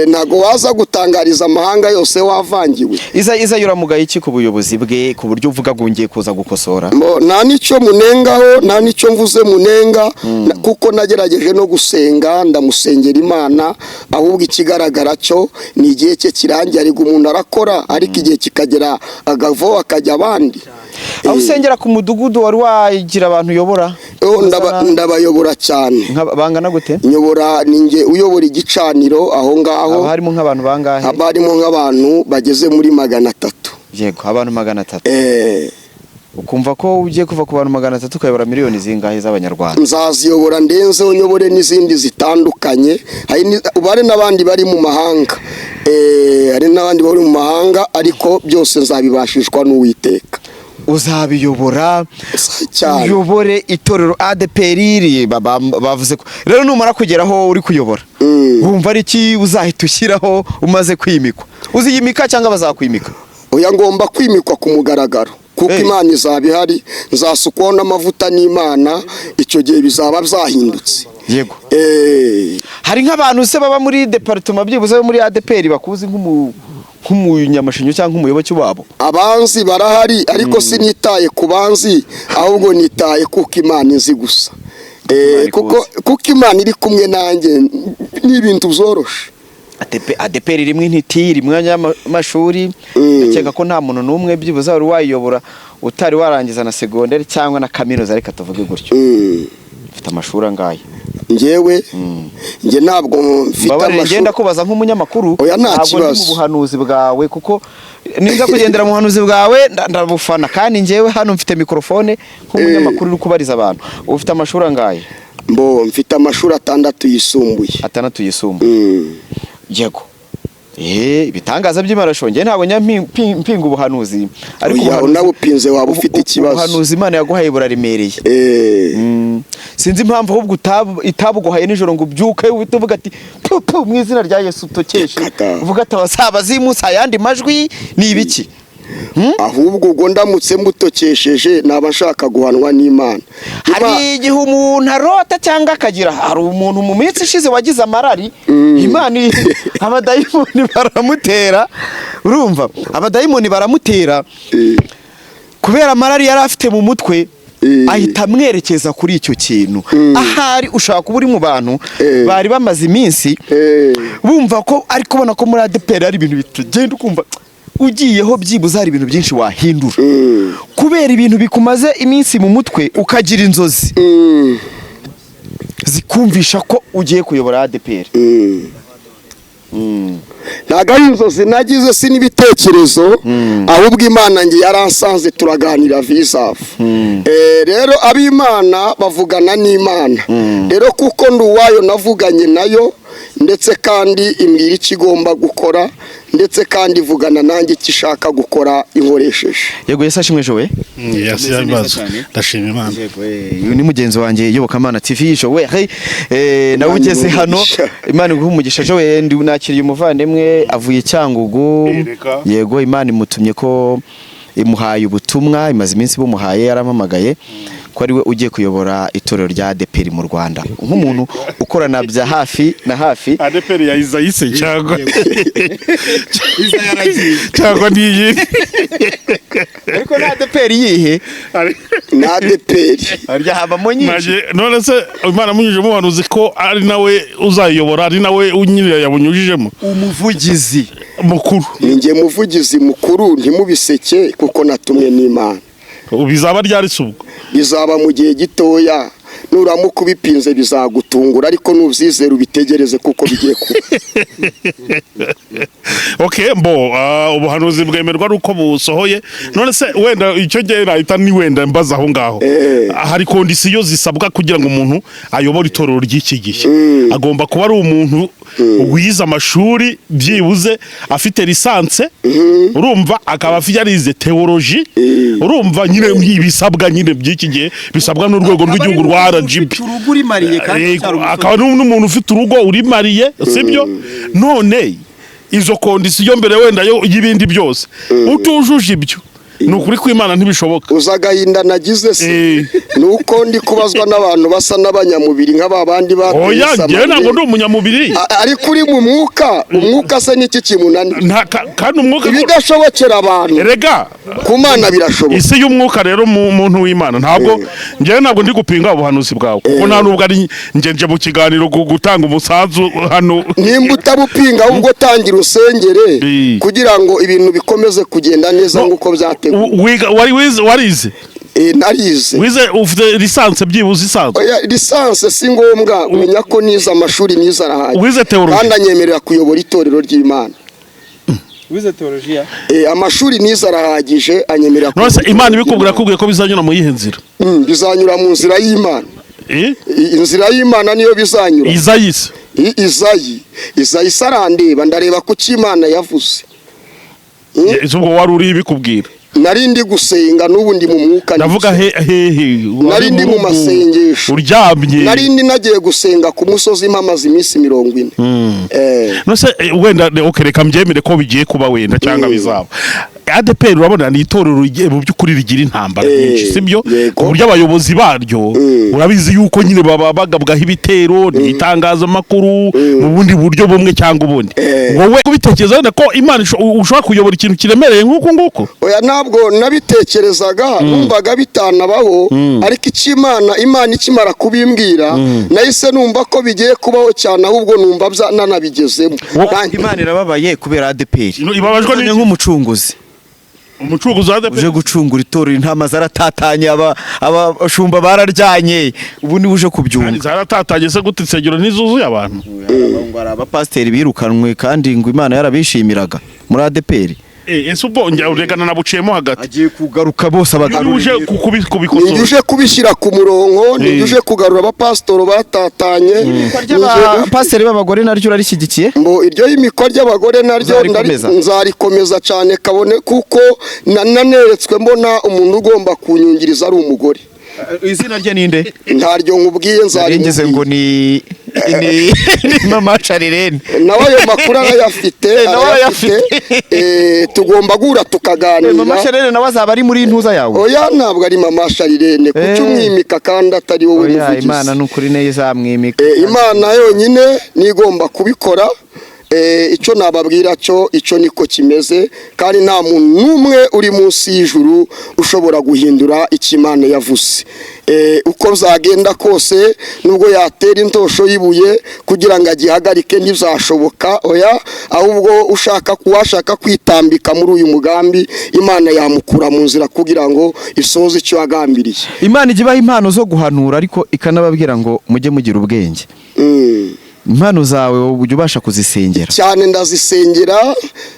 Ntago waza gutangariza amahanga yose wavangiwe. Iza yuramugaye iki ku buyobozi bwe, ku buryo uvuga ngo ngiye kuza gukosora? Nta nicyo munengaho, nta nicyo mvuze munenga, kuko nagerageje no gusenga, ndamusengera Imana. Ahubwo ikigaragara cyo ni igihe cye kirangiye, ariko umuntu arakora, ariko igihe kikagera agavo akajya abandi. Aho usengera ku mudugudu wari wagira abantu uyobora? Ndabayobora cyane. Bangana gute? Nyobora ninjye uyobora igicaniro aho ngaho. Harimo nk'abantu bangahe? Harimo nk'abantu bageze muri 300. Yego, abantu 300. Ukumva ko ugiye kuva ku bantu 300 ukayobora miliyoni zingahe z'abanyarwanda? Nzaziyobora ndenzeho nyobore n'izindi zitandukanye. Hari n'abandi bari mu mahanga. Hari n'abandi bari mu mahanga, ariko byose nzabibashishwa n'Uwiteka. Uzabiyobora, uyobore itorero ADEPR bavuze ko. Rero numara kugeraho uri kuyobora, wumva ari iki uzahita ushyiraho umaze kwimikwa? Uziyimika cyangwa bazakwimika? Oya, ngomba kwimikwa ku mugaragaro, kuko Imana izaba ihari, nzasukwaho n'amavuta n'Imana, icyo gihe bizaba byahindutse. Yego. Hari nk'abantu se baba muri departement byibuze muri ADEPR bakuzi nk'umunyamashinyo cyangwa umuyoboke wabo? Abanzi barahari, ariko sinitaye ku banzi, ahubwo nitaye kuko Imana izi gusa. Kuko Imana iri kumwe nanjye, n'ibintu byoroshe. ADEPR rimwe intiti, rimwe y'amashuri, ndakeka ko nta muntu n'umwe byibuze wari wayiyobora utari warangiza na secondaire cyangwa na kaminuza, reka tuvuge gutyo. Ufite amashuri angahe? Njye ntabwo mfite amashuri. Ngenda kubaza nk'umunyamakuru, ntabwo ndi mu buhanuzi bwawe, kuko niza kugendera mu buhanuzi bwawe ndabufana, kandi njyewe hano mfite mikrofone nk'umunyamakuru uri kubariza abantu. Ufite amashuri angahe? Mfite amashuri 6 yisumbuye. 6 yisumbuye. Yego. Ibitangaza by'Imana shonge ntabwo mpinga ubuhanuzi, ariko nawe upinze waba ufite ikibazo. Ubuhanuzi Imana yaguhaye buraremereye. Sinzi impamvu ahubwo itabuguhaye nijoro ngo ubyuke uhita uvuga ati pupu mu izina rya Yesu tokeshe, uvuga ati abasaba zimusa yandi majwi ni ibiki? Ahubwo ubwo ndamutse mbutokesheje naba nshaka guhanwa n'Imana. Hari igihe umuntu arota cyangwa akagira, hari umuntu mu minsi ishize wagize amarari, Imana abadayimoni baramutera, urumva abadayimoni baramutera kubera amarari yari afite mu mutwe, ahita amwerekeza kuri icyo kintu. Ahari ushaka kuba uri mu bantu bari bamaze iminsi bumva ko ari kubona ko muri ADEPR ari ibintu bitagenda, ukumva ugiyeho byibuze hari ibintu byinshi wahindura, kubera ibintu bikumaze iminsi mu mutwe ukagira inzozi. zikumvisha ko ugiye kuyobora ADPR? ntabwo ari inzozi nagize si n'ibitekerezo ahubwo Imana ngiye yaransanze turaganira vizafu rero ab'Imana bavugana n'Imana rero kuko ndi uwayo navuganye nayo ndetse kandi imbwira icyo igomba gukora ndetse kandi ivugana nanjye icyo ishaka gukora inkoresheje. Yego Yesu ashimwe Jowe. Yes yabibazo ndashima Imana. Yego uyu ni mugenzi wanjye Iyobokamana TV Jowe nawe ugeze hano Imana iguha umugisha Jowe ndi nakiriye umuvandimwe avuye Cyangugu. Yego Imana imutumye ko imuhaye ubutumwa imaze iminsi bumuhaye yarampamagaye ko ari we ugiye kuyobora itorero rya ADPR mu Rwanda nk'umuntu ukorana bya hafi na hafi. ADPR ya Isayise cyangwa Iza yaragiye cyangwa niyi ariko na ADPR yihe na ADPR arya habamo nyinshi none se Imana munyuje mu bantu ko ari nawe uzayobora ari nawe unyire yabunyujijemo umuvugizi mukuru. ninjye muvugizi mukuru ntimubiseke kuko natumwe n'Imana. Bizaba ryari subwo? Bizaba mu gihe gitoya nuramuka ubipinze bizagutungura ariko nubyizera ubitegereze kuko bigiye kuba. Okay mbo ubuhanuzi bwemerwa ruko busohoye none se wenda icyo gihe nahita ni wenda mbaza aho ngaho hari kondisiyo zisabwa kugira ngo umuntu ayobore itorero ry'iki gihe agomba kuba ari umuntu wize amashuri byibuze afite lisanse urumva akaba yarize theology urumva nyine ibisabwa nyine by'iki gihe bisabwa n'urwego rw'igihugu rwa RGB akaba n'umuntu ufite urugo uri mariye sibyo none izo kondisiyo mbere wenda y'ibindi byose utujuje ibyo nukuri kw'Imana ntibishoboka. Uzagahinda nagize se nuko ndi kubazwa n'abantu basa n'abanyamubiri nk'ababandi oya njye ntabwo ndi umunyamubiri ariko uri mu umwuka se n'iki kimunani kandi umwuka ibidashobokera abantu erega ku Mana birashoboka. isi y'umwuka rero muntu w'Imana ntabwo njye ntabwo ndi gupinga ubuhanuzi bwawe kuko nta nubwo ari nje mu kiganiro gutanga umusanzu hano nimba utabupinga ahubwo tangira usengere kugira ngo ibintu bikomeze kugenda neza nguko byate. Warize? Narize. Wize ufite lisanse byibuze isanzwe? Oya lisanse si ngombwa umenya ko niza amashuri niza arahaje. Wize theology? Kandi anyemerera kuyobora itorero ry'Imana. Wize theology? Amashuri niza arahagije anyemerera. Nose Imana ibikubwira ko bizanyura mu yihe nzira? Bizanyura mu nzira y'Imana. Inzira y'Imana niyo bizanyura. Isayise? Izayi sarandeba ndareba ku cy'Imana yavuze. Ubwo wari uri bikubwira? Narindi gusenga n'ubu ndi mu mwuka. Ndavuga narindi mu masengesho. Uryamye. Narindi nagiye gusenga ku musozi mpamaze iminsi 40. Nose wenda okereka mbyemere ko bigiye kuba wenda cyangwa bizaba. ADPR urabona ni itorero mu by'ukuri rigira intambara nyinshi sibyo ku buryo abayobozi baryo urabizi yuko nyine baba bagabwaho ibitero n'itangazamakuru mu bundi buryo bumwe cyangwa ubundi wowe kubitekereza wenda ko Imana ushobora kuyobora ikintu kiremereye nk'uko oya ntabwo nabitekerezaga numvaga bitanabaho ariko Imana ikimara kubimbwira nahise numva ko bigiye kubaho cyane ahubwo numva nanabigezemo. Imana irababaye kubera ADPR ibabajwe nk'umucunguzi umucunguzi uje gucungura itorero intama zaratatanye abashumba bararyanye ubu ni uje kubyumva zaratatanye se gute insengero ntizuzuye abantu ngo ari abapasiteri birukanwe kandi ngo Imana yarabishimiraga muri ADPR. Ese ubwo njya uregana nabuciyemo hagati agiye kugaruka bose abagaruje kubikosora nduje kubishyira ku murongo nduje kugarura abapasitoro batatanye pasiteri b'abagore naryo urarishyigikiye mbo iryo y'imikwa ry'abagore naryo nzarikomeza cyane kabone kuko naneretswe mbona umuntu ugomba kunyungiriza ari umugore. Izina rye ninde? Ntaryo nkubwiye nzarinyeze ngo ni Mama Sharirene nawe ayo makuru arayafite tugomba gura tukaganira. Mama Sharirene nawe azaba ari muri ntuza yawe? Oya ntabwo ari Mama Sharirene kuko umwimika kandi atari wowe muvugizi. Imana n'ukuri neza amwimika. Imana yonyine nigomba kubikora icyo nababwira cyo icyo niko kimeze kandi nta muntu n'umwe uri munsi y'ijuru ushobora guhindura icyo Imana yavuze. Uko byagenda kose nubwo yatera intosho y'ibuye kugira ngo agihagarike ntibizashoboka, oya, ahubwo uwashaka kwitambika muri uyu mugambi Imana yamukura mu nzira kugira ngo isohoze icyo yagambiriye. Imana ijya ibaha impano zo guhanura ariko ikanababwira ngo mujye mugira ubwenge. Impano zawe ujya ubasha kuzisengera? Cyane ndazisengera,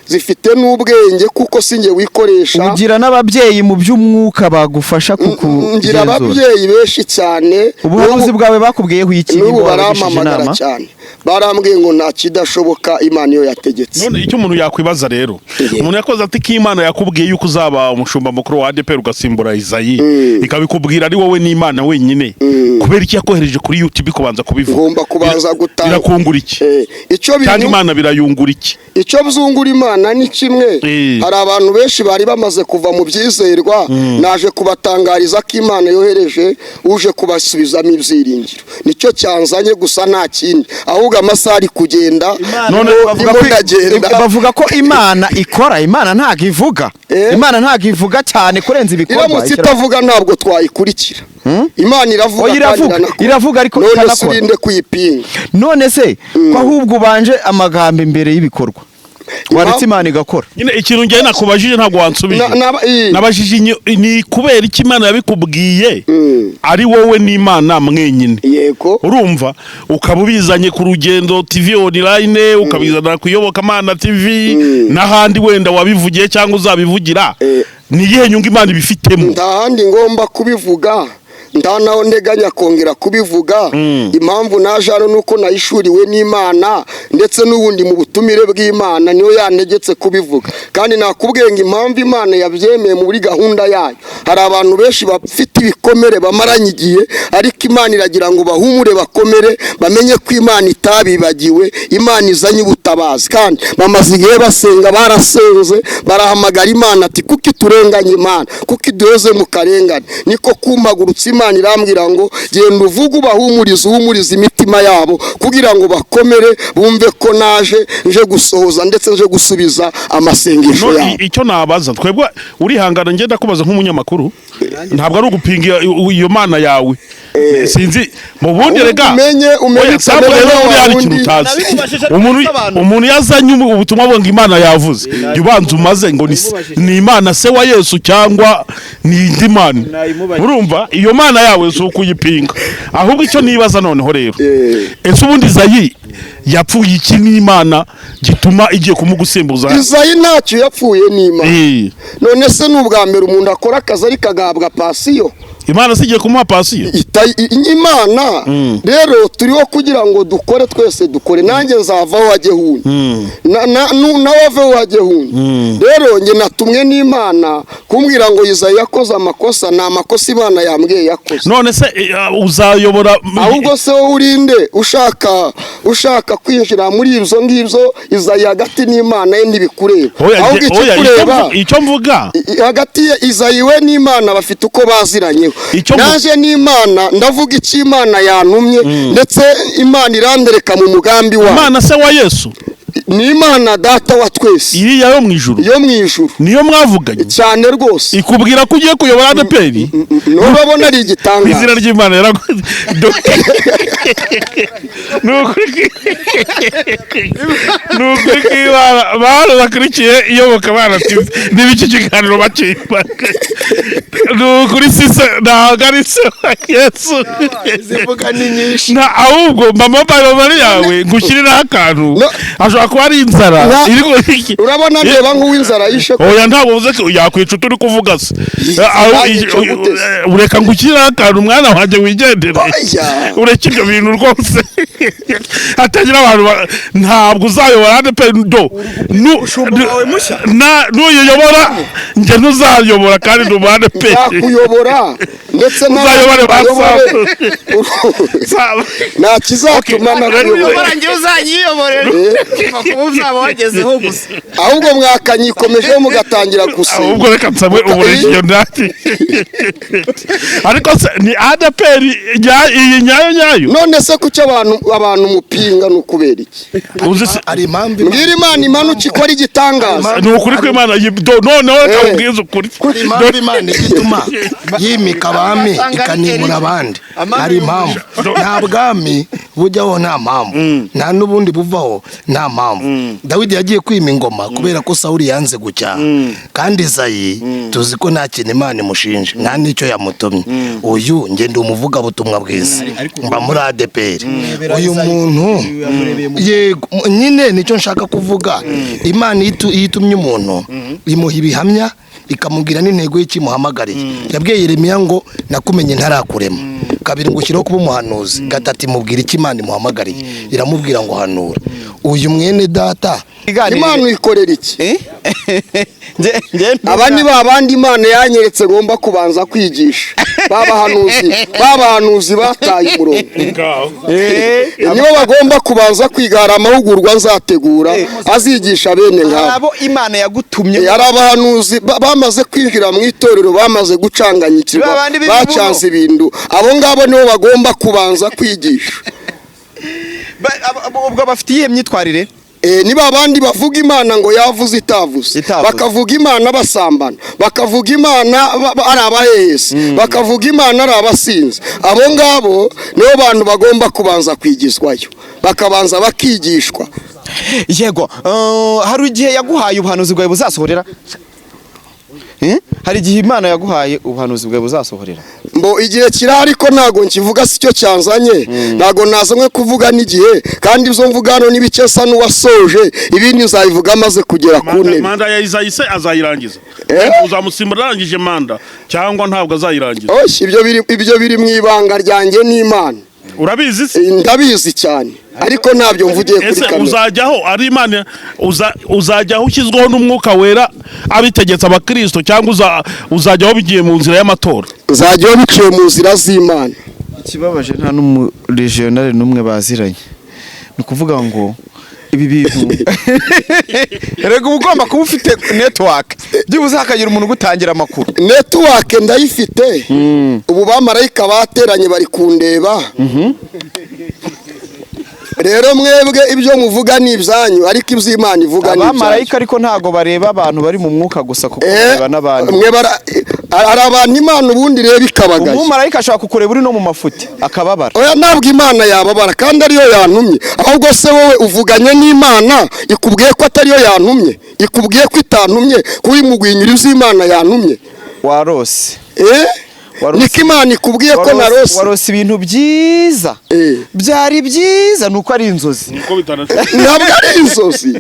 zifite n'ubwenge kuko sinjye wikoresha. Ugira n'ababyeyi mu by'umwuka bagufasha kugenzura? Ngira ababyeyi benshi cyane. Ubuhanuzi bwawe bakubwiyeho iki? N'ubu barampamagara cyane, barambwiye ngo nta kidashoboka Imana iyo yategetse. None icyo umuntu yakwibaza rero, umuntu yakoze ati ko Imana yakubwiye yuko uzaba umushumba mukuru wa ADPR ugasimbura Isayi, ikabikubwira ari wowe n'Imana wenyine, kubera iki yakohereje kuri YouTube kubanza kubivuga? Ngomba kubanza gutanga. Birakungura iki? Cyangwa Imana birayungura iki? Icyo byungura Imana ni kimwe. Hari abantu benshi bari bamaze kuva mu byizerwa, naje kubatangariza ko Imana yohereje uje kubasubizamo ibyiringiro. Nicyo cyanzanye gusa nta kindi, ahubwo amasaha ari kugenda. None bavuga ko Imana ikora, Imana ntago ivuga. Imana ntago ivuga cyane kurenza ibikorwa. Iramutse itavuga ntabwo twayikurikira. Imana iravuga ariko ikanakora. None se kuyipinga. None se ko ahubwo ubanje amagambo imbere y'ibikorwa waretse Imana igakora? Nyine ikintu ngiye nakubajije ntabwo wansubije. Nabajije ni kubera iki Imana yabikubwiye ari wowe n'Imana mwenyine. Yego. Urumva ukaba ubizanye ku Rugendo TV online, ukabizana ku Iyobokamana TV n'ahandi wenda wabivugiye cyangwa uzabivugira, ni iyihe nyungu Imana ibifitemo? Ndahandi ngomba kubivuga, ndanaho nteganya kongera kubivuga. Impamvu naje hano nuko nayishuriwe n'Imana, ndetse n'ubundi mu butumire bw'Imana niyo yantegetse kubivuga. Kandi nakubwiye ngo impamvu Imana yabyemeye muri gahunda yayo, hari abantu benshi bafite ibikomere bamaranye igihe, ariko Imana iragira ngo bahumure bakomere, bamenye ko Imana itabibagiwe, Imana izanye ubutabazi. Kandi bamaze igihe basenga, barasenze, barahamagara Imana ati kuko iturenganye Imana, kuko iduheze mu karengane. Niko kumpagurutsa Imana irambwira ngo genda uvuge ubahumuriza imitima yabo kugira ngo bakomere, bumve ko naje nje gusohoza ndetse nje gusubiza amasengesho yabo. Icyo nabaza twebwe urihangana, ngenda kubaza nk'umunyamakuru, ntabwo ari ugupinga iyo Mana yawe. Sinzi mu bundi rega umuntu yazanye ubutumwa bwo ngo Imana yavuze, yubanza umaze ngo ni Imana se wa Yesu cyangwa ni indi Mana. Urumva iyo Mana yawe zo kuyipinga. Ahubwo icyo nibaza noneho rero, ese ubundi Isayi yapfuye iki n'Imana gituma igiye kumugusimbuza? Isayi ntacyo yapfuye n'Imana. None se n'ubwa mbere umuntu akora akazi ariko agabwa pasiyo? Imana sigiye kumuha pasiyo? Imana rero turiho kugira ngo dukore, twese dukore. Nanjye nzavaho wajye huni, nawe aveho wajye huni. Rero nge natumwe n'Imana kumbwira ngo Isayi yakoze amakosa, nta makosa Imana yambwiye yakoze. None se uzayobora? Ahubwo se wowe urinde ushaka kwinjira muri ibyo ngibyo Isayi hagati n'Imana ye ntibikureba. Ahubwo ikikureba icyo mvuga hagati ya Isayi we n'Imana bafite uko baziranyeho. Naje n'Imana ndavuga icyo Imana yantumye, ndetse Imana irandereka mu mugambi wayo. Imana se wa Yesu ni Imana data wa twese, iriya yo mu ijuru. Yo mu ijuru niyo mwavuganye cyane rwose. Ikubwira ko ugiye kuyobora ADPR? Urabona ari igitangaza. Izina ry'Imana yaraguze. Nuko bana bakurikiye Iyobokamana TV n'ibiki kiganiro bakimba. Kuri sisa ntabwo ari se wa Yesu. Zivuga ni nyinshi. Ahubwo mama bari yawe ngushyiriraho akantu, ashobora kuba ari inzara. Urabona ndeba nk'uw'inzara yishe. Oya ntabwo uvuze ko yakwica turi kuvuga se. Ureka ngushyiriraho akantu mwana wanjye wigendere. Ureke ibyo bintu rwose. Hatagira abantu ntabwo uzayobora ADPR n'uyobora njye ntuzayobora kandi n'umu ADPR. Nakuyobora ndetse uzayobore basafu. Nta kizatuma nakuyobora. Njye uzanyiyoborera. kuba uzaba wagezeho gusa ahubwo mwakanyikomejeho mugatangira gusenga ahubwo reka nsabwe uburegionari ariko se ni ADPR iyi nyayo none se kuki abantu mupinga n'ukubera iki ari impamvu mbwira Imana imanuka ikora igitangaza ni ukuri kw'Imana noneho kabwiza ukuri impamvu Imana igituma yimika abami ikanimura abandi ari impamvu nta bwami bujyaho nta mpamvu nta n'ubundi buvaho nta mpamvu Dawidi yagiye kwima ingoma kubera ko Sawuli yanze gucyaha kandi Izayi tuzi ko nta kintu Imana imushinja nta n'icyo yamutumye uyu ngende umuvuga butumwa bwiza mba muri ADPR uyu muntu yego nyine nicyo nshaka kuvuga Imana yitumye umuntu imuha ibihamya ikamubwira n'intego y'ikimuhamagariye yabwiye Yeremiya ngo nakumenye ntarakurema kabiri ngo ushyiraho kuba umuhanuzi gatatu imubwira iki Imana imuhamagariye iramubwira ngo hanura uyu mwene data Imana uyikorera iki aba ni babandi Imana yanyeretse ngomba kubanza kwigisha babahanuzi bataye umurongo nibo bagomba kubanza kwigara amahugurwa nzategura azigisha bene nk'abo abo Imana yagutumye yari abahanuzi bamaze kwinjira mu itorero bamaze gucanganyikirwa bacanze ibintu abo ngabo nibo bagomba kubanza kwigisha ubwo bafitiye imyitwarire niba abandi bavuga Imana ngo yavuze itavuze bakavuga Imana basambana bakavuga Imana ari abahehesi bakavuga Imana ari abasinzi abo ngabo nibo bantu bagomba kubanza kwigizwayo bakabanza bakigishwa yego hari igihe yaguhaye ubuhanuzi bwawe buzasohorera hari igihe Imana yaguhaye ubuhanuzi bwawe buzasohorera mbo igihe kirahari ko ntago nkivuga si cyo cyanzanye ntago nazanywe kuvuga n'igihe kandi ibyo mvuga hano n'ibikesa n'uwasoje ibindi nzabivuga amaze kugera ku ntebe manda ya Izayi se azayirangiza uzamusimbura arangije manda cyangwa ntabwo azayirangiza ibyo biri mu ibanga ryanjye n'Imana urabizi se ndabizi cyane ariko ntabyo mvugiye kuri kamera uzajyaho ari Imana uzajyaho ushyizweho n'umwuka wera abitegetse abakristo cyangwa uzajyaho bigiye mu nzira y'amatora uzajyaho biciye mu nzira z'Imana ikibabaje nta n'umuregionari n'umwe baziranye ni ukuvuga ngo ibi bintu rega ugomba kuba ufite network byibuze hakagira umuntu ugutangira amakuru network ndayifite ubu bamarayika bateranye bari kundeba rero mwebwe ibyo muvuga ni ibyanyu ariko iby'Imana ivuga ni abamarayika ariko ntago bareba abantu bari mu mwuka gusa kuko bareba n'abandi ari abantu Imana ubundi reba ikabagaye umumarayika ashaka kukureba uri no mu mafuti akababara oya ntabwo Imana yababara kandi ariyo yantumye ahubwo se wowe uvuganye n'Imana ikubwiye ko atariyo yantumye ikubwiye ko itantumye kuwimugwinyira iby'Imana yantumye warose niko Imana ikubwiye ko narose warose ibintu byiza byari byiza nuko ari inzozi ntabwo ari inzozi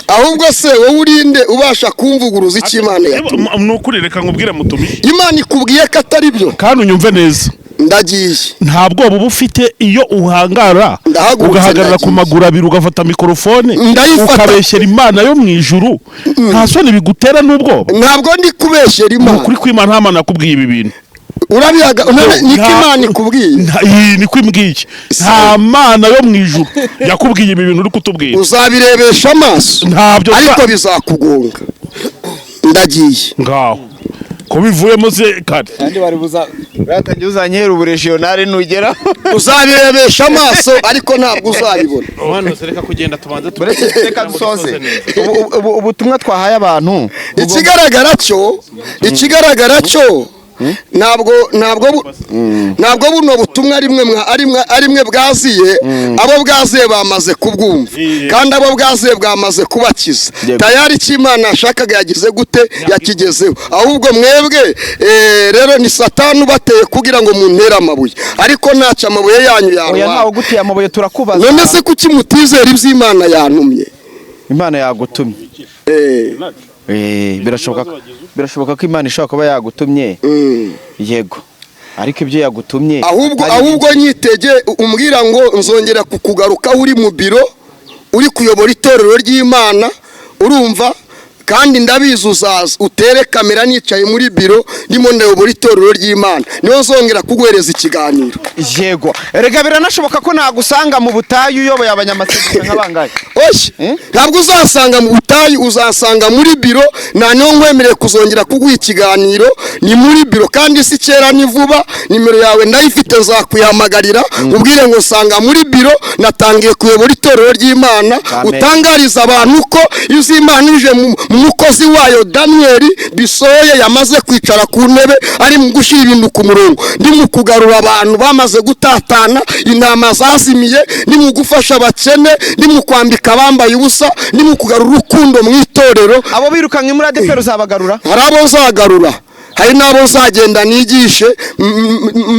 ahubwo se wowe urinde ubasha kumvuguruza icyo Imana yatumye nukuri reka nkubwire mutumije Imana ikubwiye ko atari byo kandi unyumve neza ndagiye nta bwoba uba ufite iyo uhangara ugahagarara ku maguru abiri ugafata mikorofone ukabeshyera Imana yo mu ijuru nta soni bigutera n'ubwoba ntabwo ndi kubeshyera Imana ukuri kw'Imana nta Mana yakubwiye ibi bintu urabihaga niko Imana ikubwiye niko imbwiye nta Mana yo mu ijuru yakubwiye ibi bintu uri kutubwira uzabirebesha amaso ntabyo ariko bizakugonga ndagiye ngaho ko bivuyemo se kare kandi bari batangiye uzanyera uburegionari nugera uzabirebesha amaso ariko ntabwo uzabibona hano reka kugenda tubanze reka dusoze ubutumwa twahaye abantu ikigaragara cyo ntabwo buno butumwa ari mwe bwaziye abo bwaziye bamaze kubwumva kandi abo bwaziye bwamaze kubakiza tayari cy'Imana yashakaga yagize gute yakigezeho ahubwo mwebwe rero ni Satani ubateye kugira ngo muntere amabuye ariko ntacyo amabuye yanyu yawe oya ntawe gutiye amabuye turakubaza none se kuki mutizera iby'Imana yantumye Imana yagutumye birashoboka ko Imana ishobora kuba yagutumye yego ariko ibyo yagutumye ahubwo nyitege umbwira ngo nzongera kukugaruka uri mu biro uri kuyobora itorero ry'Imana urumva kandi ndabizi uzaza utere kamera nicaye muri biro ndimo ndayobora itorero ry'Imana niho nzongera kuguhereza ikiganiro. Yego erega biranashoboka ko nagusanga mu butayu uyoboye abanyamasengesho nk'abangaye. Oye ntabwo uzasanga mu butayu, uzasanga muri biro, na niho nkwemereye kuzongera kuguha ikiganiro ni muri biro, kandi si kera ni vuba. Nimero yawe ndayifite, nzakwihamagarira ubwire ngo sanga muri biro natangiye kuyobora itorero ry'Imana, utangariza abantu ko izimanije mu mukozi wayo Daniel bisoye yamaze kwicara ku ntebe ari mu gushira ibintu ku murongo, ndi mu kugarura abantu bamaze gutatana, intama zazimiye, ndi mu gufasha abakene, ndi mu kwambika abambaye ubusa, ndi mu kugarura urukundo mu itorero. Abo birukanye muri ADEPR uzabagarura? Hari abo nzagarura, hari n'abo nzagenda nigishe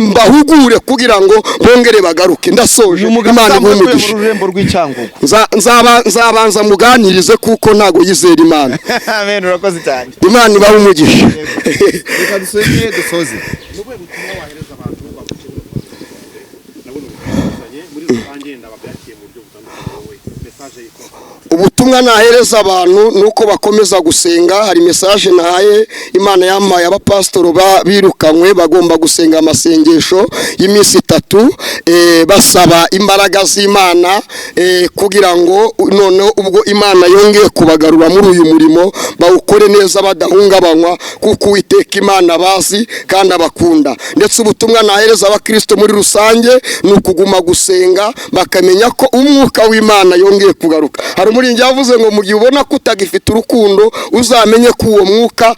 mbahugure kugira ngo bongere bagaruke. Ndasoje, Imana igumugisha. Nzabanza muganirize kuko ntago yizera Imana. Amen, urakoze cyane. Imana ibahe umugisha. Reka dusenge dusoze. Ubutumwa nahereza abantu nuko bakomeza gusenga. Hari message nahaye Imana yampaye abapasitoro birukanywe bagomba gusenga amasengesho y'iminsi 3 basaba imbaraga z'Imana kugira ngo none ubwo Imana yongeye kubagarura muri uyu murimo bawukore neza badahungabanywa, kuko Uwiteka Imana bazi kandi abakunda. Ndetse ubutumwa nahereza abakristo muri rusange nukuguma gusenga bakamenya ko umwuka w'Imana yongeye kugaruka. Hari umurinzi yavuze ngo mu gihe ubona ko utagifite urukundo uzamenye ko uwo mwuka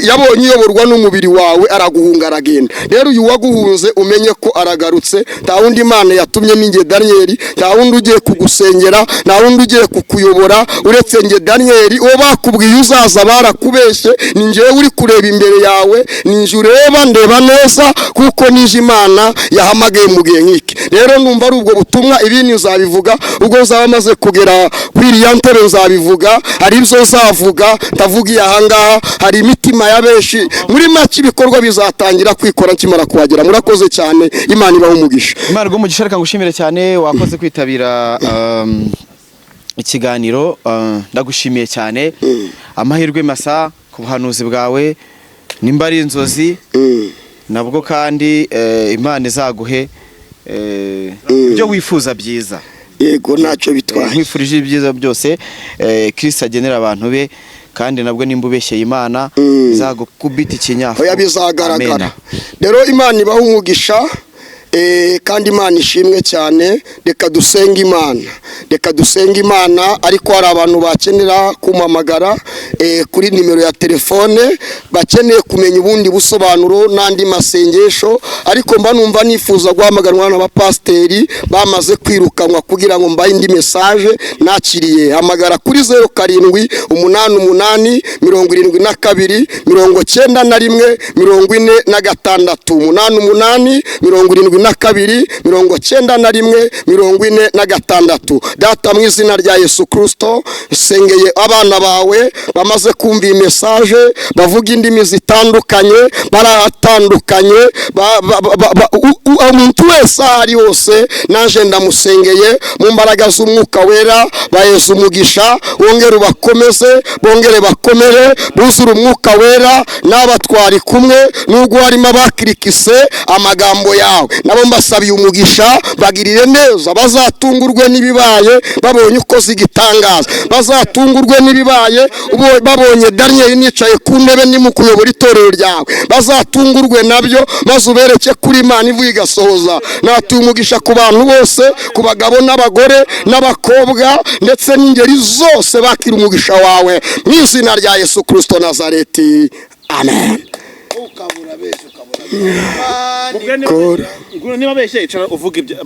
yabonye uyoborwa n'umubiri wawe araguhunga aragenda. Rero uyu waguhunze umenye ko aragarutse, nta wundi Imana yatumye ninge Daniel, nta wundi ugiye kugusengera, nta wundi ugiye kukuyobora uretse nge Daniel. Uwo bakubwiye uzaza barakubeshye, ni njewe uri kureba imbere yawe, ni nje ureba ndeba neza kuko nije Imana yahamagaye mu gihe nk'iki. Rero numva ari ubwo butumwa, ibindi uzabivuga ubwo uzaba maze kugera kwiriya ntebe, nzabivuga. Hari ibyo zavuga ndavugiye ahangaha, hari imitima ya benshi. Muri make ibikorwa bizatangira kwikora kimara kuhagera. Murakoze cyane, Imana ibahe umugisha. Imana igumugisha. Reka ngushimire cyane wakoze kwitabira ikiganiro. Ndagushimiye cyane. Amahirwe masa ku buhanuzi bwawe, nimba ari inzozi nabwo kandi Imana izaguhe ibyo wifuza byiza. Yego ntacyo bitwaye. Nkwifurije ibyiza byose Kristo agenera abantu be, kandi nabwo nimba ubeshyeye Imana izagukubita ikinyafu. Oya bizagaragara. Rero Imana ibahe umugisha. Kandi Imana ishimwe cyane. Reka dusenga Imana, reka dusenga Imana. Ariko hari abantu bakenera kumamagara kuri nimero ya telefone, bakeneye kumenya ubundi busobanuro n'andi masengesho. Ariko mba numva nifuza guhamagarwa n'abapasteri bamaze kwirukanwa kugira ngo mbaye indi message nakiriye. Hamagara kuri 0788 72 92 91 46 88 72 91 Data mu izina rya Yesu Kristo sengeye abana bawe bamaze kumva iyi message, bavuga indimi zitandukanye, baratandukanye, umuntu wese ari hose naje ndamusengeye mu mbaraga z'umwuka wera. Baheze umugisha, wongere ubakomeze, bongere bakomere, buzure umwuka wera n'abatwari kumwe, nubwo harimo abakirikise amagambo yawe. Nabo mbasabiye umugisha, bagirire neza, bazatungurwe n'ibibaye babonye uko zigitangaza, bazatungurwe n'ibibaye babonye Daniel nicaye ku ntebe ni mu kuyobora itorero ryawe, bazatungurwe nabyo maze ubereke kuri Imana ivuga igasohoza. Natuye umugisha ku bantu bose, ku bagabo n'abagore n'abakobwa ndetse n'ingeri zose, bakira umugisha wawe mu izina rya Yesu Kristo Nazareti. Amen. Niba beshe icara uvuga ibyo